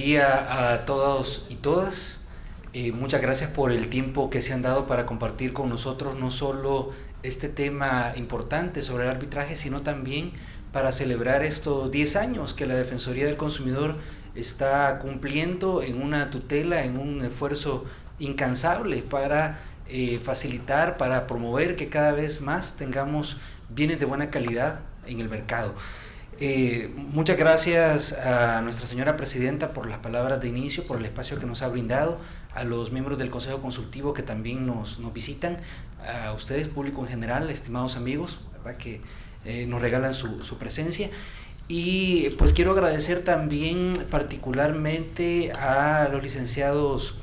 día a todos y todas. Muchas gracias por el tiempo que se han dado para compartir con nosotros no solo este tema importante sobre el arbitraje, sino también para celebrar estos 10 años que la Defensoría del Consumidor está cumpliendo en una tutela, en un esfuerzo incansable para facilitar, para promover que cada vez más tengamos bienes de buena calidad en el mercado. Muchas gracias a nuestra señora presidenta por las palabras de inicio, por el espacio que nos ha brindado, a los miembros del Consejo Consultivo que también nos visitan, a ustedes, público en general, estimados amigos, ¿verdad?, que nos regalan su presencia. Y pues quiero agradecer también particularmente a los licenciados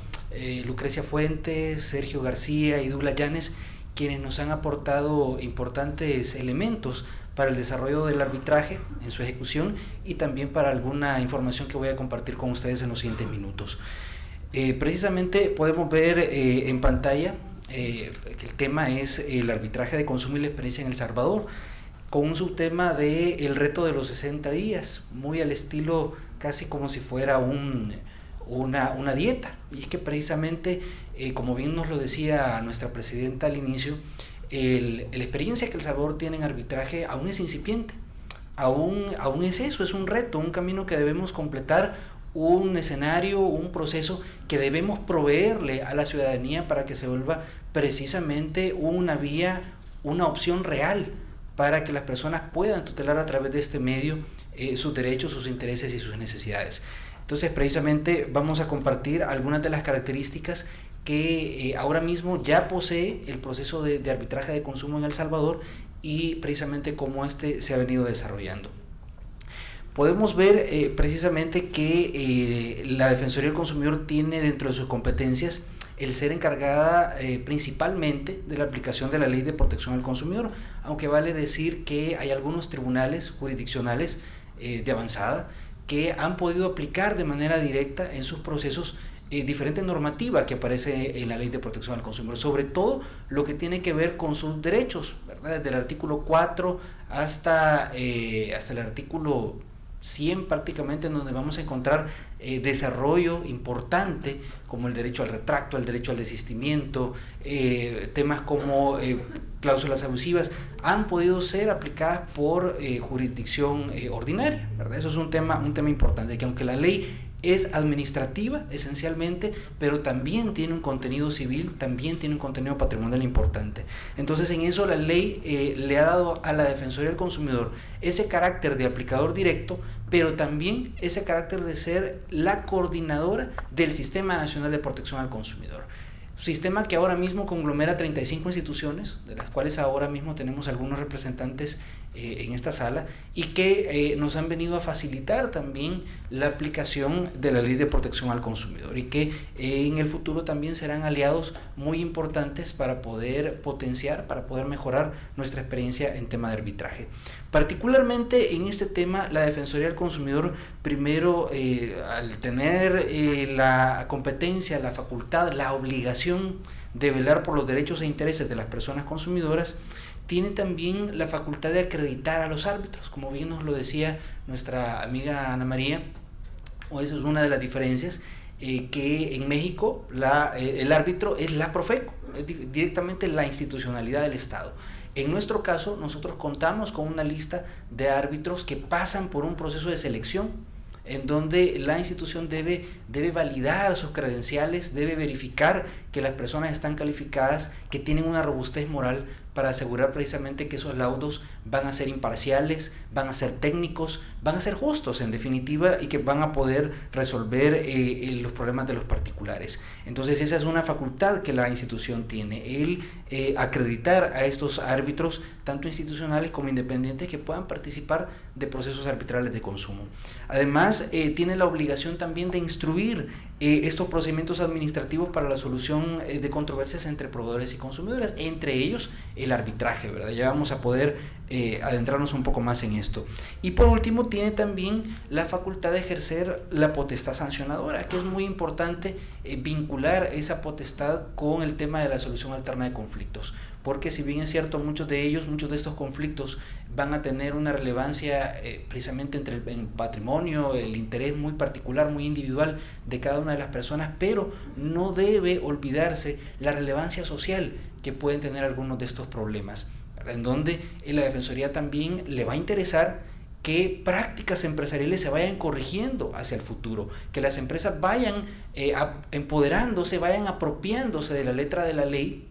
Lucrecia Fuentes, Sergio García y Douglas Llanes, quienes nos han aportado importantes elementos para el desarrollo del arbitraje en su ejecución y también para alguna información que voy a compartir con ustedes en los siguientes minutos. Precisamente podemos ver en pantalla que el tema es el arbitraje de consumo y la experiencia en El Salvador, con un subtema de el reto de los 60 días, muy al estilo casi como si fuera una dieta. Y es que precisamente, como bien nos lo decía nuestra presidenta al inicio, la experiencia que El Salvador tiene en arbitraje aún es incipiente, aún es eso, es un reto, un camino que debemos completar, un escenario, un proceso que debemos proveerle a la ciudadanía para que se vuelva precisamente una vía, una opción real para que las personas puedan tutelar a través de este medio sus derechos, sus intereses y sus necesidades. Entonces, precisamente vamos a compartir algunas de las características que ahora mismo ya posee el proceso de arbitraje de consumo en El Salvador y precisamente cómo este se ha venido desarrollando. Podemos ver precisamente que la Defensoría del Consumidor tiene dentro de sus competencias el ser encargada principalmente de la aplicación de la Ley de Protección al Consumidor, aunque vale decir que hay algunos tribunales jurisdiccionales de avanzada que han podido aplicar de manera directa en sus procesos diferente normativa que aparece en la Ley de Protección al Consumidor, sobre todo lo que tiene que ver con sus derechos, ¿verdad? Desde el artículo 4 hasta el artículo 100 prácticamente, en donde vamos a encontrar desarrollo importante como el derecho al retracto, el derecho al desistimiento, temas como cláusulas abusivas han podido ser aplicadas por jurisdicción ordinaria, ¿verdad? Eso es un tema importante, que aunque la ley es administrativa esencialmente, pero también tiene un contenido civil, también tiene un contenido patrimonial importante. Entonces, en eso la ley le ha dado a la Defensoría del Consumidor ese carácter de aplicador directo, pero también ese carácter de ser la coordinadora del Sistema Nacional de Protección al Consumidor. Sistema que ahora mismo conglomera 35 instituciones, de las cuales ahora mismo tenemos algunos representantes en esta sala, y que nos han venido a facilitar también la aplicación de la Ley de Protección al Consumidor, y que en el futuro también serán aliados muy importantes para poder potenciar, para poder mejorar nuestra experiencia en tema de arbitraje. Particularmente en este tema, la Defensoría del Consumidor, primero, al tener la competencia, la facultad, la obligación de velar por los derechos e intereses de las personas consumidoras, tiene también la facultad de acreditar a los árbitros, como bien nos lo decía nuestra amiga Ana María, o esa es una de las diferencias, que en México el árbitro es la Profeco, es directamente la institucionalidad del Estado. En nuestro caso, nosotros contamos con una lista de árbitros que pasan por un proceso de selección, en donde la institución debe validar sus credenciales, debe verificar que las personas están calificadas, que tienen una robustez moral para asegurar precisamente que esos laudos van a ser imparciales, van a ser técnicos, van a ser justos en definitiva, y que van a poder resolver los problemas de los particulares. Entonces esa es una facultad que la institución tiene, el acreditar a estos árbitros, tanto institucionales como independientes, que puedan participar de procesos arbitrales de consumo. Además, tiene la obligación también de instruir estos procedimientos administrativos para la solución de controversias entre proveedores y consumidores, entre ellos el arbitraje, ¿verdad? Ya vamos a poder adentrarnos un poco más en esto. Y por último, tiene también la facultad de ejercer la potestad sancionadora, que es muy importante vincular esa potestad con el tema de la solución alterna de conflictos, porque si bien es cierto, muchos de estos conflictos van a tener una relevancia precisamente entre el patrimonio, el interés muy particular, muy individual de cada una de las personas, pero no debe olvidarse la relevancia social que pueden tener algunos de estos problemas, ¿verdad? En donde la Defensoría también le va a interesar que prácticas empresariales se vayan corrigiendo hacia el futuro, que las empresas vayan empoderándose, vayan apropiándose de la letra de la ley,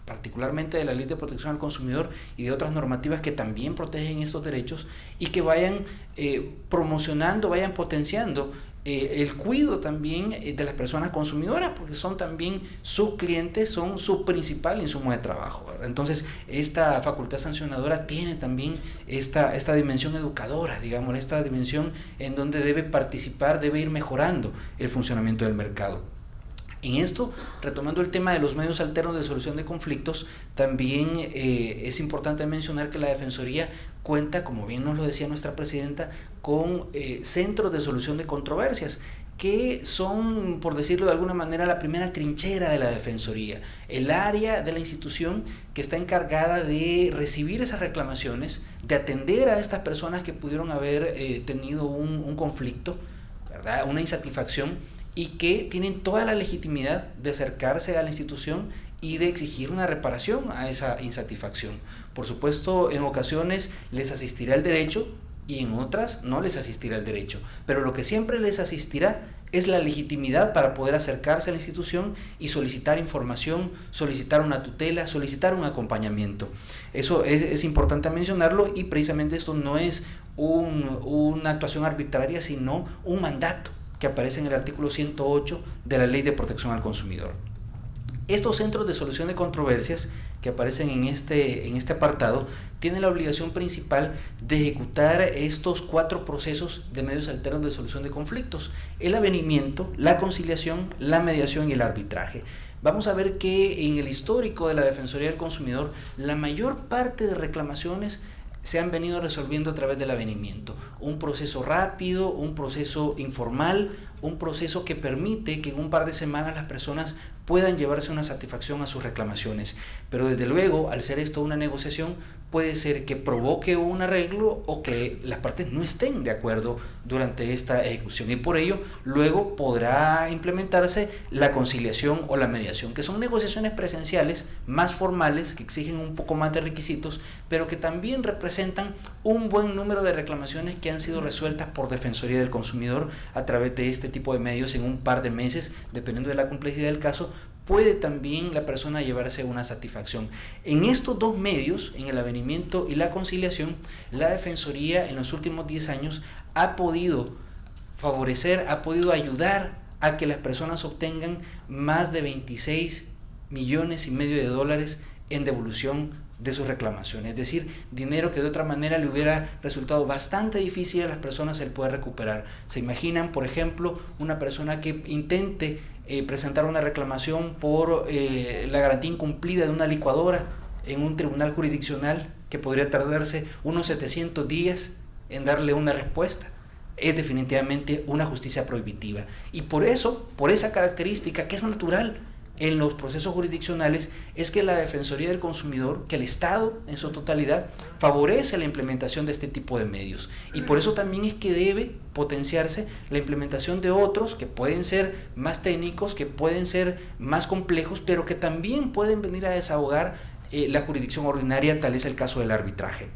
particularmente de la Ley de Protección al Consumidor y de otras normativas que también protegen estos derechos, y que vayan promocionando, vayan potenciando el cuidado también de las personas consumidoras, porque son también sus clientes, son su principal insumo de trabajo, ¿verdad? Entonces, esta facultad sancionadora tiene también esta dimensión educadora, digamos, esta dimensión en donde debe participar, debe ir mejorando el funcionamiento del mercado. En esto, retomando el tema de los medios alternos de solución de conflictos, también es importante mencionar que la Defensoría cuenta, como bien nos lo decía nuestra presidenta, con centros de solución de controversias, que son, por decirlo de alguna manera, la primera trinchera de la Defensoría, el área de la institución que está encargada de recibir esas reclamaciones, de atender a estas personas que pudieron haber tenido un conflicto, ¿verdad?, una insatisfacción, y que tienen toda la legitimidad de acercarse a la institución y de exigir una reparación a esa insatisfacción. Por supuesto, en ocasiones les asistirá el derecho y en otras no les asistirá el derecho, pero lo que siempre les asistirá es la legitimidad para poder acercarse a la institución y solicitar información, solicitar una tutela, solicitar un acompañamiento. Eso es importante mencionarlo, y precisamente esto no es una actuación arbitraria, sino un mandato que aparece en el artículo 108 de la Ley de Protección al Consumidor. Estos centros de solución de controversias que aparecen en este apartado tienen la obligación principal de ejecutar estos 4 procesos de medios alternos de solución de conflictos: el avenimiento, la conciliación, la mediación y el arbitraje. Vamos a ver que en el histórico de la Defensoría del Consumidor, la mayor parte de reclamaciones se han venido resolviendo a través del avenimiento, un proceso rápido, un proceso informal, un proceso que permite que en un par de semanas las personas puedan llevarse una satisfacción a sus reclamaciones. Pero desde luego, al ser esto una negociación, puede ser que provoque un arreglo o que las partes no estén de acuerdo durante esta ejecución, y por ello luego podrá implementarse la conciliación o la mediación, que son negociaciones presenciales más formales, que exigen un poco más de requisitos, pero que también representan un buen número de reclamaciones que han sido resueltas por Defensoría del Consumidor a través de este tipo de medios en un par de meses, dependiendo de la complejidad del caso. Puede también la persona llevarse una satisfacción. En estos 2 medios, en el avenimiento y la conciliación, la Defensoría en los últimos 10 años ha podido favorecer, ha podido ayudar a que las personas obtengan más de 26 millones y medio de dólares en devolución de sus reclamaciones, es decir, dinero que de otra manera le hubiera resultado bastante difícil a las personas el poder recuperar. Se imaginan, por ejemplo, una persona que intente presentar una reclamación por la garantía incumplida de una licuadora en un tribunal jurisdiccional, que podría tardarse unos 700 días en darle una respuesta. Es definitivamente una justicia prohibitiva, y por eso, por esa característica que es natural en los procesos jurisdiccionales, es que la Defensoría del Consumidor, que el Estado en su totalidad, favorece la implementación de este tipo de medios, y por eso también es que debe potenciarse la implementación de otros que pueden ser más técnicos, que pueden ser más complejos, pero que también pueden venir a desahogar la jurisdicción ordinaria. Tal es el caso del arbitraje.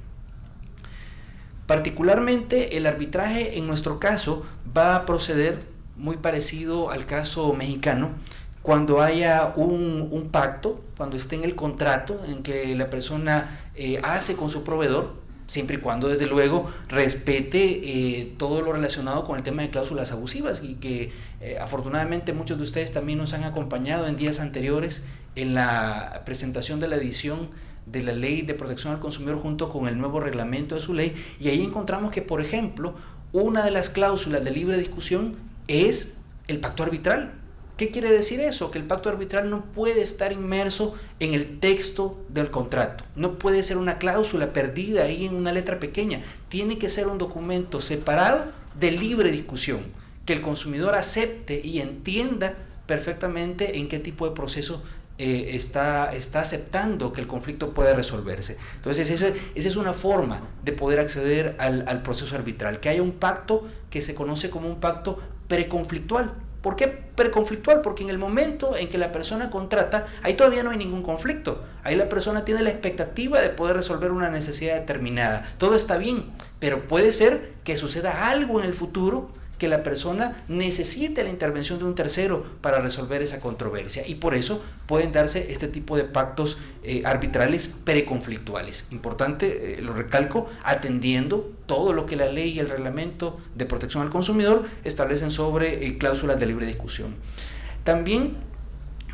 Particularmente el arbitraje en nuestro caso va a proceder muy parecido al caso mexicano, cuando haya un pacto, cuando esté en el contrato en que la persona hace con su proveedor, siempre y cuando desde luego respete todo lo relacionado con el tema de cláusulas abusivas, y que afortunadamente muchos de ustedes también nos han acompañado en días anteriores en la presentación de la edición de la Ley de Protección al Consumidor junto con el nuevo reglamento de su ley, y ahí encontramos que, por ejemplo, una de las cláusulas de libre discusión es el pacto arbitral. ¿Qué quiere decir eso? Que el pacto arbitral no puede estar inmerso en el texto del contrato, no puede ser una cláusula perdida ahí en una letra pequeña, tiene que ser un documento separado de libre discusión, que el consumidor acepte y entienda perfectamente en qué tipo de proceso está aceptando que el conflicto pueda resolverse. Entonces esa es una forma de poder acceder al proceso arbitral, que haya un pacto que se conoce como un pacto preconflictual. ¿Por qué preconflictual? Porque en el momento en que la persona contrata, ahí todavía no hay ningún conflicto. Ahí la persona tiene la expectativa de poder resolver una necesidad determinada. Todo está bien, pero puede ser que suceda algo en el futuro que la persona necesite la intervención de un tercero para resolver esa controversia, y por eso pueden darse este tipo de pactos arbitrales preconflictuales. Importante, lo recalco, atendiendo todo lo que la ley y el reglamento de protección al consumidor establecen sobre cláusulas de libre discusión. También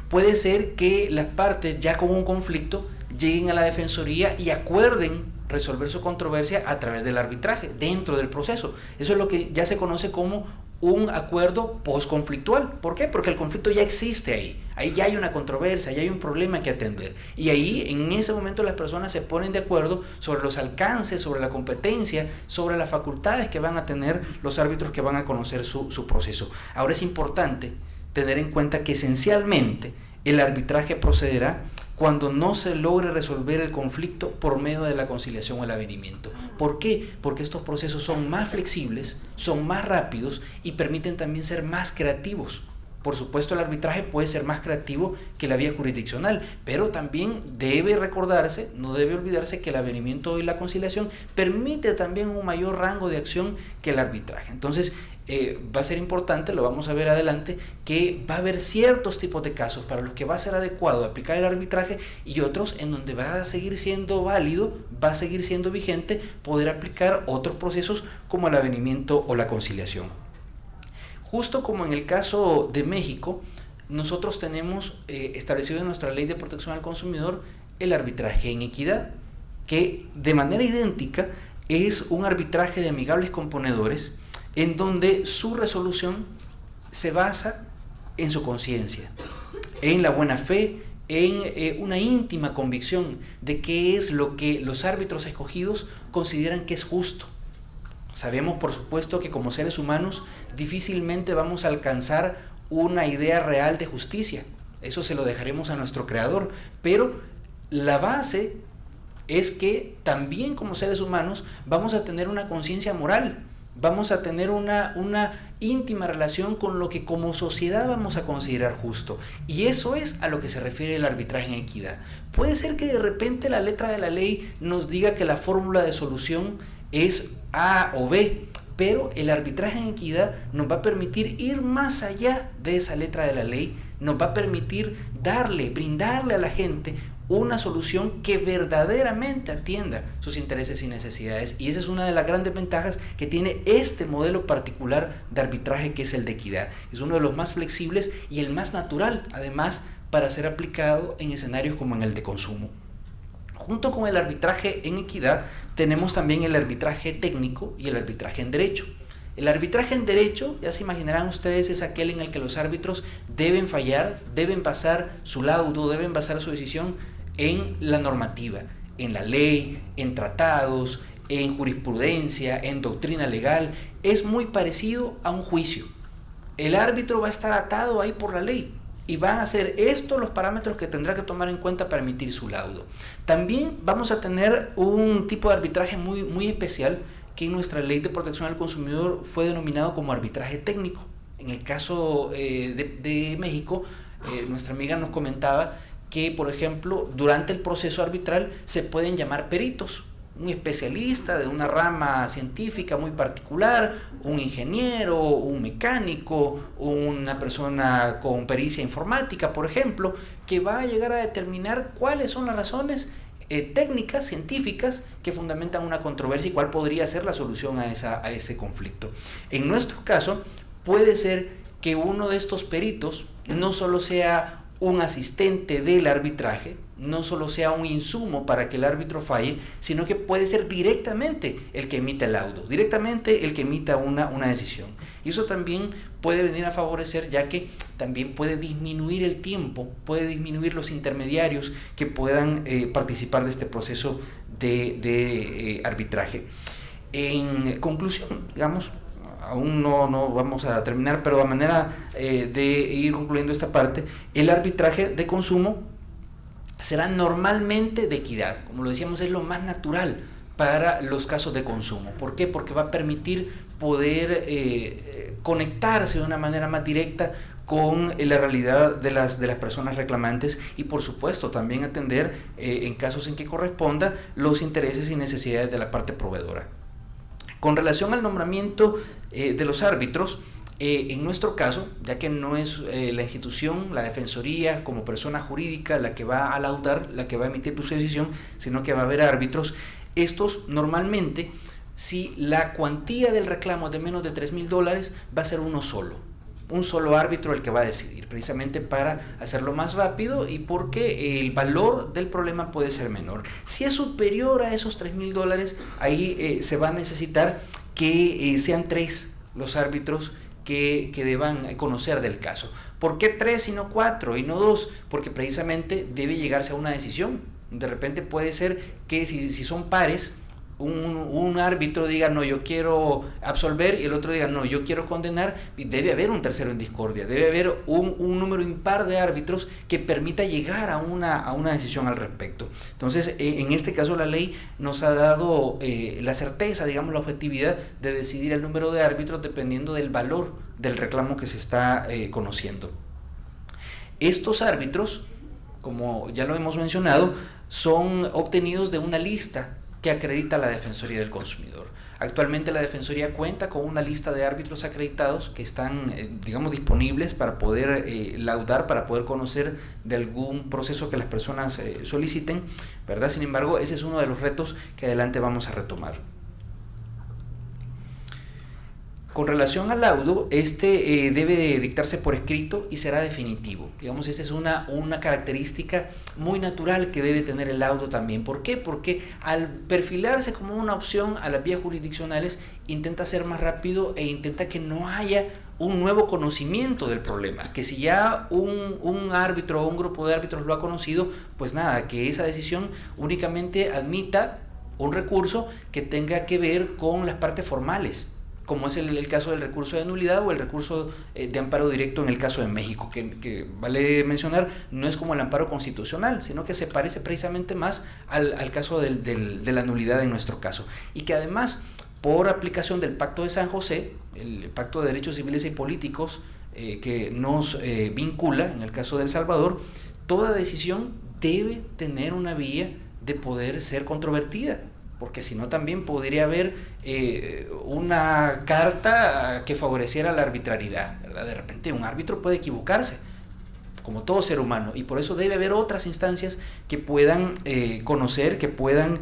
puede ser que las partes ya con un conflicto lleguen a la defensoría y acuerden resolver su controversia a través del arbitraje dentro del proceso. Eso es lo que ya se conoce como un acuerdo postconflictual. ¿Por qué? Porque el conflicto ya existe ahí. Ahí ya hay una controversia, ya hay un problema que atender. Y ahí, en ese momento, las personas se ponen de acuerdo sobre los alcances, sobre la competencia, sobre las facultades que van a tener los árbitros que van a conocer su proceso. Ahora es importante tener en cuenta que esencialmente el arbitraje procederá cuando no se logre resolver el conflicto por medio de la conciliación o el avenimiento. ¿Por qué? Porque estos procesos son más flexibles, son más rápidos y permiten también ser más creativos. Por supuesto, el arbitraje puede ser más creativo que la vía jurisdiccional, pero también debe recordarse, no debe olvidarse que el avenimiento y la conciliación permite también un mayor rango de acción que el arbitraje. Entonces, va a ser importante, lo vamos a ver adelante, que va a haber ciertos tipos de casos para los que va a ser adecuado aplicar el arbitraje y otros en donde va a seguir siendo válido, va a seguir siendo vigente poder aplicar otros procesos como el avenimiento o la conciliación. Justo como en el caso de México, nosotros tenemos establecido en nuestra ley de protección al consumidor el arbitraje en equidad, que de manera idéntica es un arbitraje de amigables componedores en donde su resolución se basa en su conciencia, en la buena fe, en una íntima convicción de qué es lo que los árbitros escogidos consideran que es justo. Sabemos, por supuesto, que como seres humanos difícilmente vamos a alcanzar una idea real de justicia. Eso se lo dejaremos a nuestro creador, pero la base es que también como seres humanos vamos a tener una conciencia moral, vamos a tener una íntima relación con lo que como sociedad vamos a considerar justo. Y eso es a lo que se refiere el arbitraje en equidad. Puede ser que de repente la letra de la ley nos diga que la fórmula de solución es A o B, pero el arbitraje en equidad nos va a permitir ir más allá de esa letra de la ley, nos va a permitir brindarle a la gente una solución que verdaderamente atienda sus intereses y necesidades, y esa es una de las grandes ventajas que tiene este modelo particular de arbitraje, que es el de equidad. Es uno de los más flexibles y el más natural, además, para ser aplicado en escenarios como en el de consumo. Junto con el arbitraje en equidad tenemos también el arbitraje técnico y el arbitraje en derecho. El arbitraje en derecho, ya se imaginarán ustedes, es aquel en el que los árbitros deben fallar, deben basar su laudo, deben basar su decisión en la normativa, en la ley, en tratados, en jurisprudencia, en doctrina legal. Es muy parecido a un juicio. El árbitro va a estar atado ahí por la ley y van a ser estos los parámetros que tendrá que tomar en cuenta para emitir su laudo. También vamos a tener un tipo de arbitraje muy especial que en nuestra ley de protección al consumidor fue denominado como arbitraje técnico. En el caso de México, nuestra amiga nos comentaba que, por ejemplo, durante el proceso arbitral se pueden llamar peritos, un especialista de una rama científica muy particular, un ingeniero, un mecánico, una persona con pericia informática, por ejemplo, que va a llegar a determinar cuáles son las razones técnicas, científicas, que fundamentan una controversia y cuál podría ser la solución a ese conflicto. En nuestro caso, puede ser que uno de estos peritos no solo sea un asistente del arbitraje, no solo sea un insumo para que el árbitro falle, sino que puede ser directamente el que emita el laudo, directamente el que emita una decisión. Y eso también puede venir a favorecer, ya que también puede disminuir el tiempo, puede disminuir los intermediarios que puedan participar de este proceso de arbitraje. En conclusión, digamos, aún no vamos a terminar, pero a manera de ir concluyendo esta parte, el arbitraje de consumo será normalmente de equidad. Como lo decíamos, es lo más natural para los casos de consumo. ¿Por qué? Porque va a permitir poder conectarse de una manera más directa con la realidad de las personas reclamantes y por supuesto también atender en casos en que corresponda los intereses y necesidades de la parte proveedora. Con relación al nombramiento de los árbitros, en nuestro caso, ya que no es la institución, la defensoría como persona jurídica la que va a laudar, la que va a emitir tu decisión, sino que va a haber árbitros, estos normalmente, si la cuantía del reclamo es de menos de $3,000, va a ser un solo árbitro el que va a decidir, precisamente para hacerlo más rápido y porque el valor del problema puede ser menor. Si es superior a esos $3,000, ahí se va a necesitar que sean 3 los árbitros que deban conocer del caso. ¿Por qué 3 y no 4 y no 2? Porque precisamente debe llegarse a una decisión. De repente puede ser que si son pares, un árbitro diga no, yo quiero absolver y el otro diga no, yo quiero condenar, y debe haber un tercero en discordia, debe haber un número impar de árbitros que permita llegar a una decisión al respecto. Entonces, en este caso la ley nos ha dado la certeza, digamos la objetividad de decidir el número de árbitros dependiendo del valor del reclamo que se está conociendo. Estos árbitros, como ya lo hemos mencionado, son obtenidos de una lista que acredita la Defensoría del Consumidor. Actualmente la Defensoría cuenta con una lista de árbitros acreditados que están, digamos, disponibles para poder laudar, para poder conocer de algún proceso que las personas soliciten, ¿verdad? Sin embargo, ese es uno de los retos que adelante vamos a retomar. Con relación al laudo, debe dictarse por escrito y será definitivo. Digamos, esta es una característica muy natural que debe tener el laudo también. ¿Por qué? Porque al perfilarse como una opción a las vías jurisdiccionales, intenta ser más rápido e intenta que no haya un nuevo conocimiento del problema. Que si ya un árbitro o un grupo de árbitros lo ha conocido, pues nada, que esa decisión únicamente admita un recurso que tenga que ver con las partes formales, como es el caso del recurso de nulidad o el recurso de amparo directo en el caso de México, que vale mencionar, no es como el amparo constitucional, sino que se parece precisamente más al caso de la nulidad en nuestro caso. Y que además, por aplicación del Pacto de San José, el Pacto de Derechos Civiles y Políticos que nos vincula, en el caso de El Salvador, toda decisión debe tener una vía de poder ser controvertida, porque si no también podría haber una carta que favoreciera la arbitrariedad, ¿verdad? De repente un árbitro puede equivocarse, como todo ser humano, y por eso debe haber otras instancias que puedan conocer, que puedan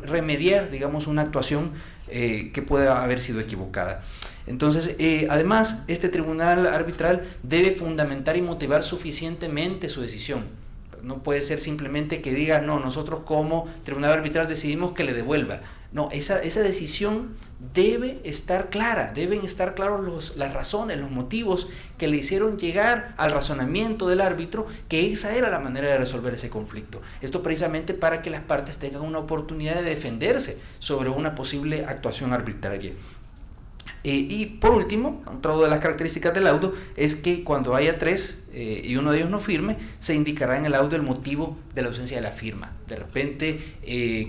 remediar, digamos, una actuación que pueda haber sido equivocada. Entonces, además, este tribunal arbitral debe fundamentar y motivar suficientemente su decisión. No puede ser simplemente que diga, no, nosotros como tribunal arbitral decidimos que le devuelva. No, esa decisión debe estar clara, deben estar claros las razones, los motivos que le hicieron llegar al razonamiento del árbitro, que esa era la manera de resolver ese conflicto. Esto precisamente para que las partes tengan una oportunidad de defenderse sobre una posible actuación arbitraria. Y por último, otra de las características del laudo es que cuando haya 3 y uno de ellos no firme, se indicará en el laudo el motivo de la ausencia de la firma. De repente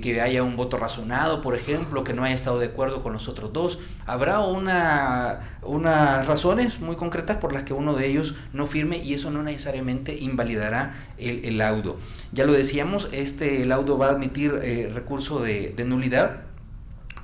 que haya un voto razonado, por ejemplo, que no haya estado de acuerdo con los otros 2. Habrá unas razones muy concretas por las que uno de ellos no firme y eso no necesariamente invalidará el laudo. Ya lo decíamos, este laudo va a admitir recurso de nulidad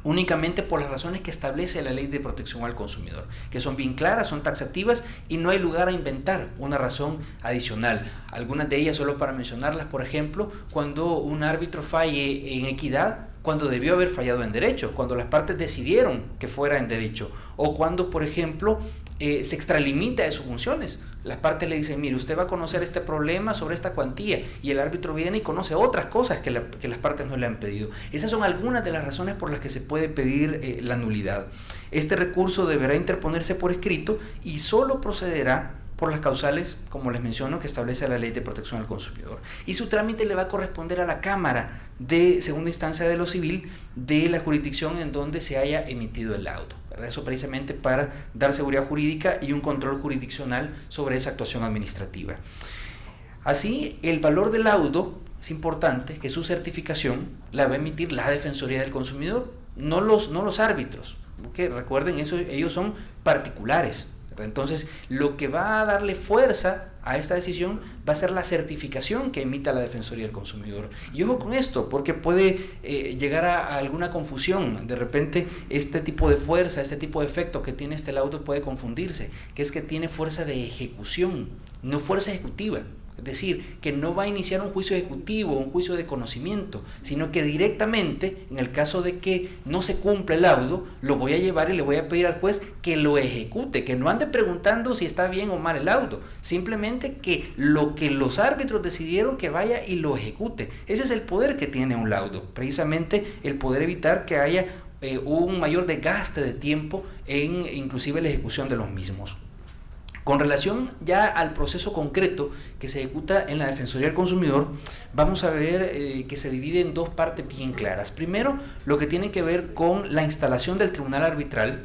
únicamente por las razones que establece la Ley de Protección al Consumidor, que son bien claras, son taxativas y no hay lugar a inventar una razón adicional. Algunas de ellas, solo para mencionarlas, por ejemplo, cuando un árbitro falle en equidad, cuando debió haber fallado en derecho, cuando las partes decidieron que fuera en derecho, o cuando, por ejemplo, se extralimita de sus funciones. Las partes le dicen, mire, usted va a conocer este problema sobre esta cuantía, y el árbitro viene y conoce otras cosas que las partes no le han pedido. Esas son algunas de las razones por las que se puede pedir la nulidad. Este recurso deberá interponerse por escrito y solo procederá por las causales, como les menciono, que establece la Ley de Protección al Consumidor. Y su trámite le va a corresponder a la Cámara de Segunda Instancia de lo Civil de la jurisdicción en donde se haya emitido el laudo. ¿verdad? Eso precisamente para dar seguridad jurídica y un control jurisdiccional sobre esa actuación administrativa. Así, el valor del laudo es importante que su certificación la va a emitir la Defensoría del Consumidor, no los árbitros, porque recuerden, ellos son particulares. Entonces, lo que va a darle fuerza a esta decisión va a ser la certificación que emita la Defensoría del Consumidor. Y ojo con esto, porque puede llegar a alguna confusión. De repente, este tipo de fuerza, este tipo de efecto que tiene este laudo puede confundirse, que es que tiene fuerza de ejecución, no fuerza ejecutiva. Es decir, que no va a iniciar un juicio ejecutivo, un juicio de conocimiento, sino que directamente, en el caso de que no se cumpla el laudo, lo voy a llevar y le voy a pedir al juez que lo ejecute, que no ande preguntando si está bien o mal el laudo, simplemente que lo que los árbitros decidieron que vaya y lo ejecute. Ese es el poder que tiene un laudo, precisamente el poder evitar que haya un mayor desgaste de tiempo en inclusive la ejecución de los mismos. Con relación ya al proceso concreto que se ejecuta en la Defensoría del Consumidor, vamos a ver que se divide en dos partes bien claras. Primero, lo que tiene que ver con la instalación del tribunal arbitral,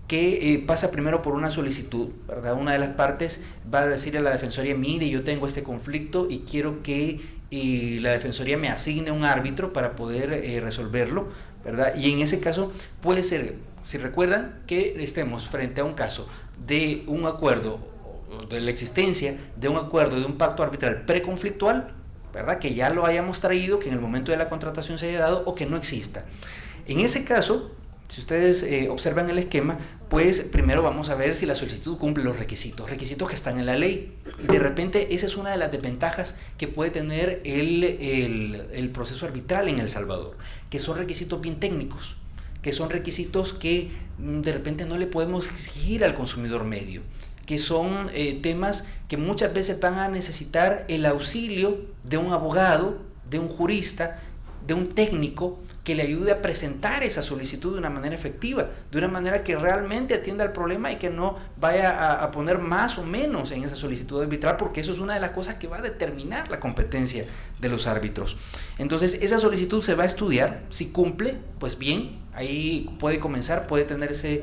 que pasa primero por una solicitud, ¿verdad? Una de las partes va a decirle a la Defensoría: mire, yo tengo este conflicto y quiero que la Defensoría me asigne un árbitro para poder resolverlo, ¿verdad? Y en ese caso puede ser, si recuerdan, que estemos frente a un caso de un acuerdo, de la existencia de un acuerdo, de un pacto arbitral preconflictual, ¿verdad? Que ya lo hayamos traído, que en el momento de la contratación se haya dado, o que no exista. En ese caso, si ustedes observan el esquema, pues primero vamos a ver si la solicitud cumple los requisitos que están en la ley. Y de repente esa es una de las desventajas que puede tener el proceso arbitral en El Salvador, que son requisitos bien técnicos, que son requisitos que de repente no le podemos exigir al consumidor medio, que son temas que muchas veces van a necesitar el auxilio de un abogado, de un jurista, de un técnico que le ayude a presentar esa solicitud de una manera efectiva, de una manera que realmente atienda al problema y que no vaya a poner más o menos en esa solicitud arbitral, porque eso es una de las cosas que va a determinar la competencia de los árbitros. Entonces, esa solicitud se va a estudiar. Si cumple, pues bien, ahí puede comenzar, puede tenerse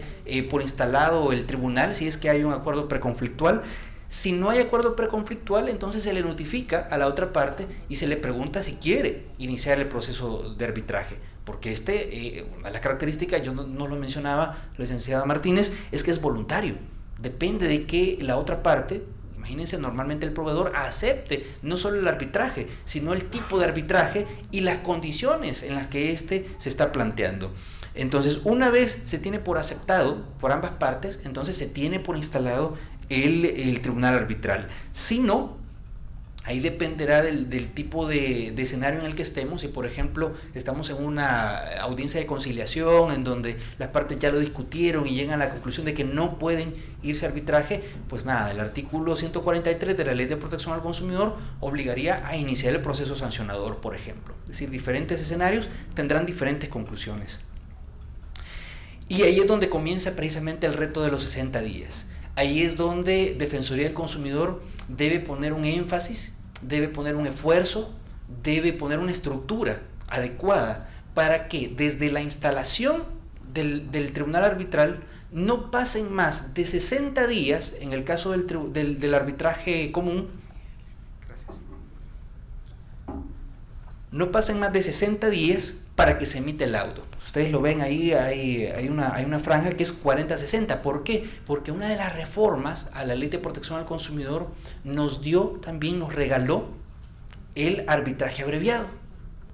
por instalado el tribunal si es que hay un acuerdo preconflictual. Si no hay acuerdo preconflictual, entonces se le notifica a la otra parte y se le pregunta si quiere iniciar el proceso de arbitraje. Porque una de las características, yo no lo mencionaba la licenciada Martínez, es que es voluntario. Depende de que la otra parte, imagínense, normalmente el proveedor acepte no solo el arbitraje, sino el tipo de arbitraje y las condiciones en las que éste se está planteando. Entonces, una vez se tiene por aceptado por ambas partes, entonces se tiene por instalado el tribunal arbitral. Si no, ahí dependerá del tipo de escenario en el que estemos. Si por ejemplo estamos en una audiencia de conciliación en donde las partes ya lo discutieron y llegan a la conclusión de que no pueden irse a arbitraje, pues nada, el artículo 143 de la Ley de Protección al Consumidor obligaría a iniciar el proceso sancionador, por ejemplo. Es decir, diferentes escenarios tendrán diferentes conclusiones. Y ahí es donde comienza precisamente el reto de los 60 días. Ahí es donde Defensoría del Consumidor debe poner un énfasis, debe poner un esfuerzo, debe poner una estructura adecuada para que desde la instalación del tribunal arbitral no pasen más de 60 días, en el caso del arbitraje común, no pasen más de 60 días para que se emita el laudo. Ustedes lo ven ahí, hay una franja que es 40-60. ¿Por qué? Porque una de las reformas a la Ley de Protección al Consumidor nos regaló el arbitraje abreviado.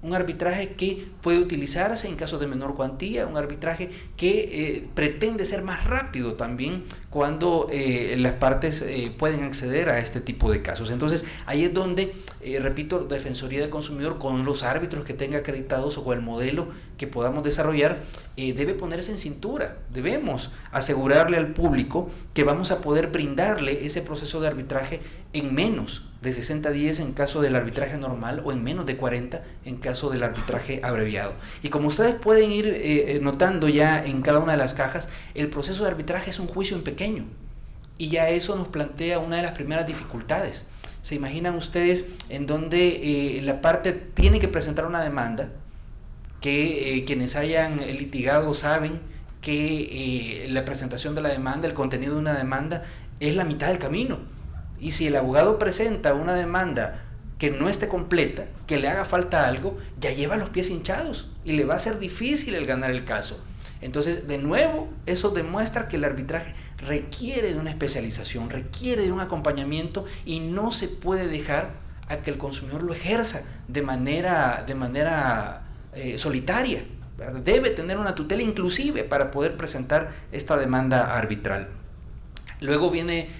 Un arbitraje que puede utilizarse en casos de menor cuantía, un arbitraje que pretende ser más rápido también cuando las partes pueden acceder a este tipo de casos. Entonces, ahí es donde, repito, Defensoría del Consumidor, con los árbitros que tenga acreditados o con el modelo que podamos desarrollar, debe ponerse en cintura. Debemos asegurarle al público que vamos a poder brindarle ese proceso de arbitraje en menos de 60 días en caso del arbitraje normal o en menos de 40 en caso del arbitraje abreviado. Y como ustedes pueden ir notando ya en cada una de las cajas, el proceso de arbitraje es un juicio en pequeño y ya eso nos plantea una de las primeras dificultades. ¿Se imaginan ustedes en donde la parte tiene que presentar una demanda que quienes hayan litigado saben que la presentación de la demanda, el contenido de una demanda, es la mitad del camino. Y si el abogado presenta una demanda que no esté completa, que le haga falta algo, ya lleva los pies hinchados y le va a ser difícil el ganar el caso. Entonces, de nuevo, eso demuestra que el arbitraje requiere de una especialización, requiere de un acompañamiento y no se puede dejar a que el consumidor lo ejerza de manera solitaria, ¿verdad? Debe tener una tutela inclusive para poder presentar esta demanda arbitral. Luego viene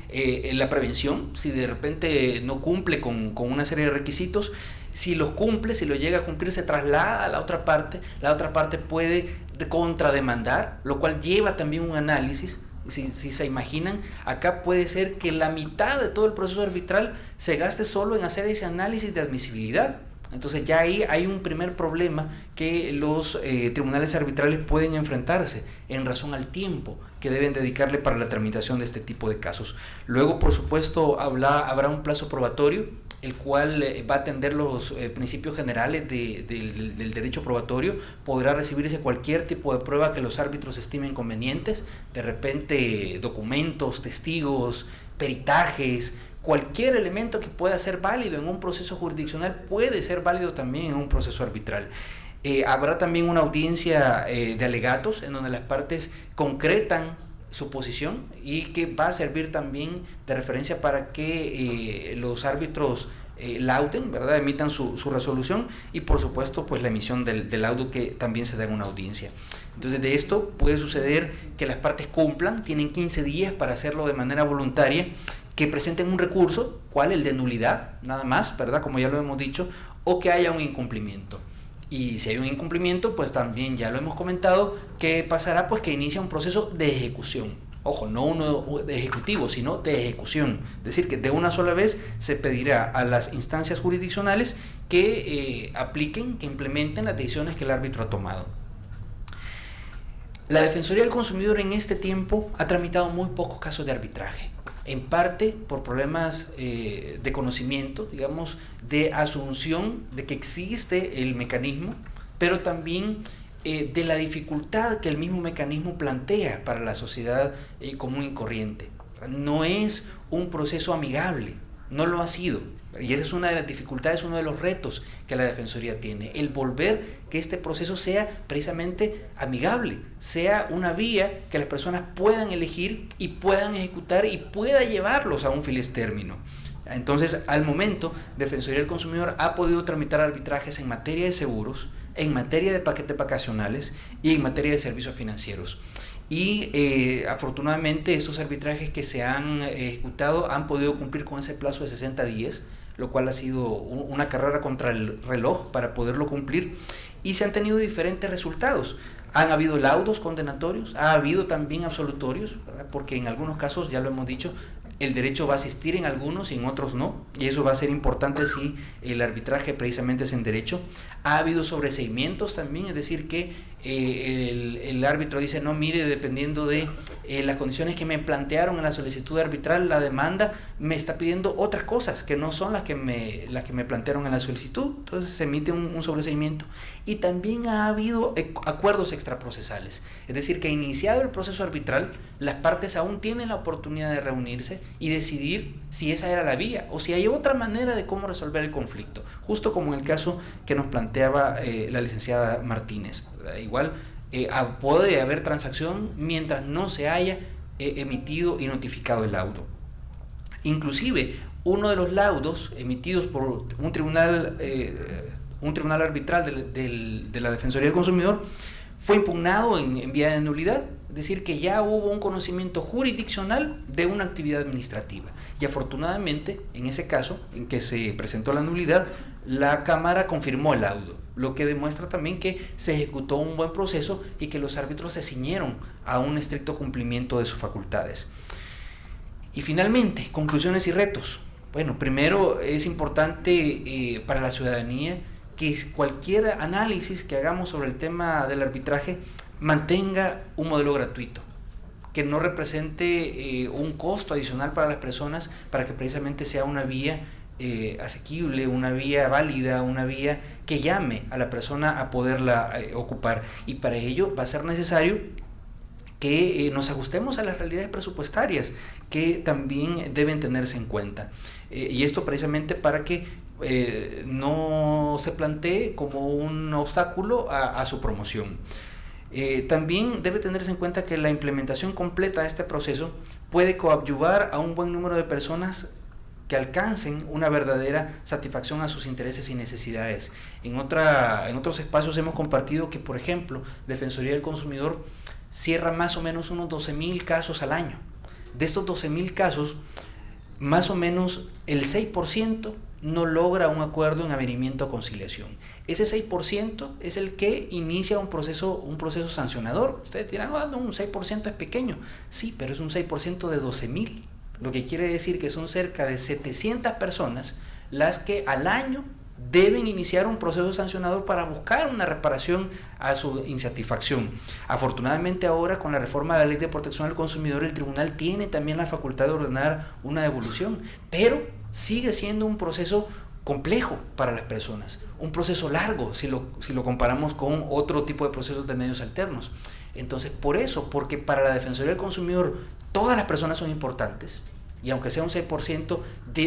la prevención. Si de repente no cumple con una serie de requisitos, si los cumple, si lo llega a cumplir, se traslada a la otra parte puede contrademandar, lo cual lleva también un análisis. Si se imaginan, acá puede ser que la mitad de todo el proceso arbitral se gaste solo en hacer ese análisis de admisibilidad. Entonces ya ahí hay un primer problema que los tribunales arbitrales pueden enfrentarse en razón al tiempo que deben dedicarle para la tramitación de este tipo de casos. Luego, por supuesto, habrá un plazo probatorio, el cual va a atender los principios generales del derecho probatorio. Podrá recibirse cualquier tipo de prueba que los árbitros estimen convenientes, de repente documentos, testigos, peritajes. Cualquier elemento que pueda ser válido en un proceso jurisdiccional puede ser válido también en un proceso arbitral. Habrá también una audiencia de alegatos en donde las partes concretan su posición y que va a servir también de referencia para que los árbitros lauden, ¿verdad? Emitan su resolución y por supuesto pues la emisión del laudo que también se da en una audiencia. Entonces de esto puede suceder que las partes cumplan, tienen 15 días para hacerlo de manera voluntaria, que presenten un recurso, ¿cuál? El de nulidad, nada más, ¿verdad? Como ya lo hemos dicho, o que haya un incumplimiento. Y si hay un incumplimiento, pues también ya lo hemos comentado, ¿qué pasará? Pues que inicia un proceso de ejecución. Ojo, no uno de ejecutivo, sino de ejecución. Es decir, que de una sola vez se pedirá a las instancias jurisdiccionales que apliquen, que implementen las decisiones que el árbitro ha tomado. La Defensoría del Consumidor en este tiempo ha tramitado muy pocos casos de arbitraje, en parte por problemas de conocimiento, digamos, de asunción de que existe el mecanismo, pero también de la dificultad que el mismo mecanismo plantea para la sociedad común y corriente. No es un proceso amigable, no lo ha sido. Y esa es una de las dificultades, uno de los retos que la Defensoría tiene, el volver que este proceso sea precisamente amigable, sea una vía que las personas puedan elegir y puedan ejecutar y pueda llevarlos a un feliz término. Entonces, al momento, Defensoría del Consumidor ha podido tramitar arbitrajes en materia de seguros, en materia de paquetes vacacionales y en materia de servicios financieros. Y afortunadamente esos arbitrajes que se han ejecutado han podido cumplir con ese plazo de 60 días, lo cual ha sido una carrera contra el reloj para poderlo cumplir, y se han tenido diferentes resultados. Han habido laudos condenatorios, ha habido también absolutorios, ¿verdad? Porque en algunos casos, ya lo hemos dicho, el derecho va a asistir en algunos y en otros no, y eso va a ser importante si el arbitraje precisamente es en derecho. Ha habido sobreseimientos también, es decir que el árbitro dice, no, mire, dependiendo de las condiciones que me plantearon en la solicitud arbitral, la demanda me está pidiendo otras cosas que no son las que me plantearon en la solicitud. Entonces se emite un sobreseimiento. Y también ha habido acuerdos extraprocesales, es decir que iniciado el proceso arbitral, las partes aún tienen la oportunidad de reunirse y decidir si esa era la vía o si hay otra manera de cómo resolver el conflicto, justo como en el caso que nos planteaba la licenciada Martínez. Igual puede haber transacción mientras no se haya emitido y notificado el laudo. Inclusive uno de los laudos emitidos por un tribunal arbitral de la Defensoría del Consumidor fue impugnado en vía de nulidad, es decir que ya hubo un conocimiento jurisdiccional de una actividad administrativa, y afortunadamente en ese caso en que se presentó la nulidad, la Cámara confirmó el laudo, lo que demuestra también que se ejecutó un buen proceso y que los árbitros se ciñeron a un estricto cumplimiento de sus facultades. Y finalmente, conclusiones y retos. Bueno, primero es importante para la ciudadanía que cualquier análisis que hagamos sobre el tema del arbitraje mantenga un modelo gratuito, que no represente un costo adicional para las personas, para que precisamente sea una vía asequible, una vía válida, una vía que llame a la persona a poderla ocupar. Y para ello va a ser necesario que nos ajustemos a las realidades presupuestarias que también deben tenerse en cuenta. Y esto precisamente para que no se plantee como un obstáculo a su promoción. También debe tenerse en cuenta que la implementación completa de este proceso puede coadyuvar a un buen número de personas que alcancen una verdadera satisfacción a sus intereses y necesidades. En otros espacios hemos compartido que, por ejemplo, Defensoría del Consumidor cierra más o menos unos 12.000 casos al año. De estos 12.000 casos, más o menos el 6% no logra un acuerdo en avenimiento o conciliación. Ese 6% es el que inicia un proceso sancionador. Ustedes dirán, no, un 6% es pequeño. Sí, pero es un 6% de 12.000. Lo que quiere decir que son cerca de 700 personas las que al año deben iniciar un proceso sancionador para buscar una reparación a su insatisfacción. Afortunadamente ahora, con la reforma de la Ley de Protección al Consumidor, el tribunal tiene también la facultad de ordenar una devolución, pero sigue siendo un proceso complejo para las personas, un proceso largo si lo comparamos con otro tipo de procesos de medios alternos. Entonces, porque para la Defensoría del Consumidor todas las personas son importantes, y aunque sea un 6%,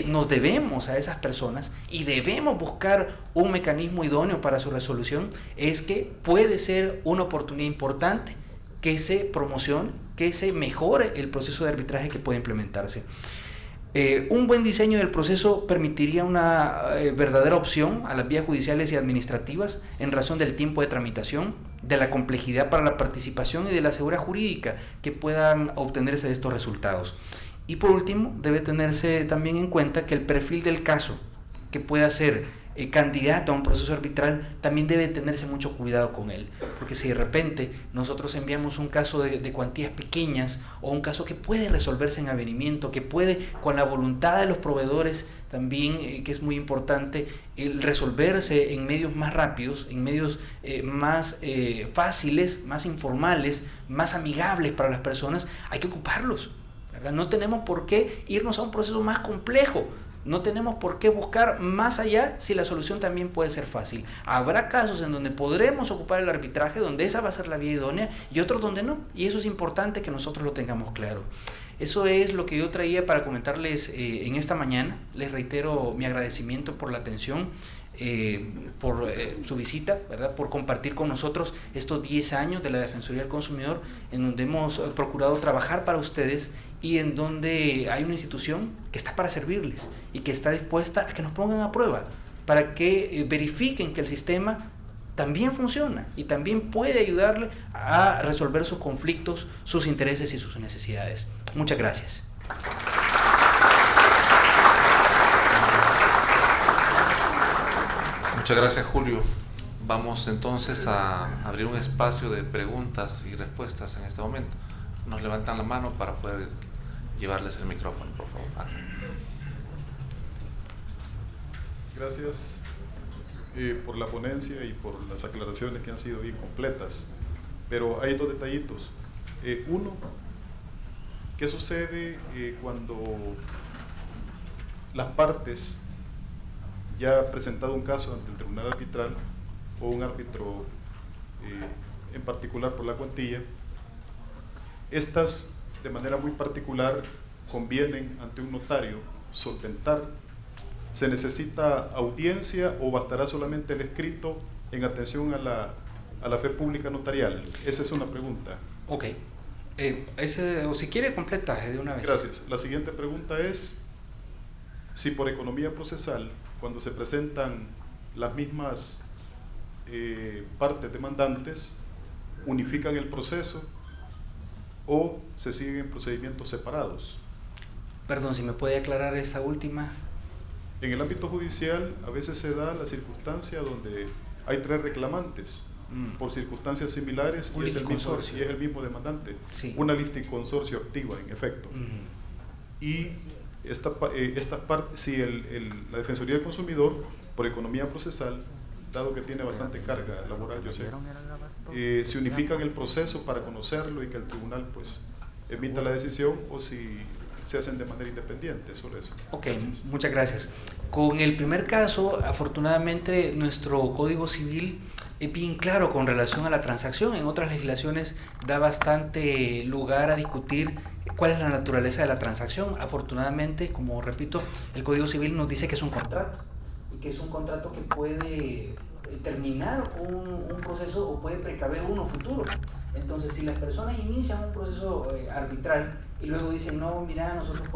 nos debemos a esas personas y debemos buscar un mecanismo idóneo para su resolución, es que puede ser una oportunidad importante que se promocione, que se mejore el proceso de arbitraje que puede implementarse. Un buen diseño del proceso permitiría una verdadera opción a las vías judiciales y administrativas en razón del tiempo de tramitación, de la complejidad para la participación y de la seguridad jurídica que puedan obtenerse de estos resultados. Y por último, debe tenerse también en cuenta que el perfil del caso que pueda ser candidato a un proceso arbitral también debe tenerse mucho cuidado con él, porque si de repente nosotros enviamos un caso de cuantías pequeñas o un caso que puede resolverse en avenimiento, que puede con la voluntad de los proveedores también, que es muy importante, el resolverse en medios más rápidos, en medios más fáciles, más informales, más amigables para las personas, hay que ocuparlos, ¿verdad? No tenemos por qué irnos a un proceso más complejo. No tenemos por qué buscar más allá si la solución también puede ser fácil. Habrá casos en donde podremos ocupar el arbitraje, donde esa va a ser la vía idónea, y otros donde no. Y eso es importante que nosotros lo tengamos claro. Eso es lo que yo traía para comentarles en esta mañana. Les reitero mi agradecimiento por la atención, por su visita, ¿verdad? Por compartir con nosotros estos 10 años de la Defensoría del Consumidor, en donde hemos procurado trabajar para ustedes y en donde hay una institución que está para servirles y que está dispuesta a que nos pongan a prueba, para que verifiquen que el sistema también funciona y también puede ayudarle a resolver sus conflictos, sus intereses y sus necesidades. Muchas gracias. Muchas gracias, Julio. Vamos entonces a abrir un espacio de preguntas y respuestas en este momento. Nos levantan la mano para poder llevarles el micrófono, por favor. Gracias por la ponencia y por las aclaraciones que han sido bien completas, pero hay dos detallitos. Uno, ¿qué sucede cuando las partes ya han presentado un caso ante el tribunal arbitral o un árbitro en particular por la cuantía? Estas, de manera muy particular, convienen ante un notario solventar. ¿Se necesita audiencia o bastará solamente el escrito en atención a la fe pública notarial? Esa es una pregunta. Ok. O si quiere, completa de una vez. Gracias. La siguiente pregunta es, si por economía procesal, cuando se presentan las mismas partes demandantes, unifican el proceso o se siguen procedimientos separados. Perdón, si me puede aclarar esa última. En el ámbito judicial a veces se da la circunstancia donde hay tres reclamantes por circunstancias similares y es el mismo demandante. Sí. Una lista y consorcio activa, en efecto. Y esta parte, si la Defensoría del Consumidor, por economía procesal, dado que tiene bastante carga laboral, yo sé, se unifican el proceso para conocerlo y que el tribunal pues emita la decisión, o si se hacen de manera independiente, solo eso. Ok, gracias. Muchas gracias. Con el primer caso, afortunadamente, nuestro Código Civil es bien claro con relación a la transacción. En otras legislaciones da bastante lugar a discutir cuál es la naturaleza de la transacción. Afortunadamente, como repito, el Código Civil nos dice que es un contrato y que es un contrato que puede terminar un proceso o puede precaver uno futuro. Entonces, si las personas inician un proceso arbitral y luego dicen, no, mira, nosotros podemos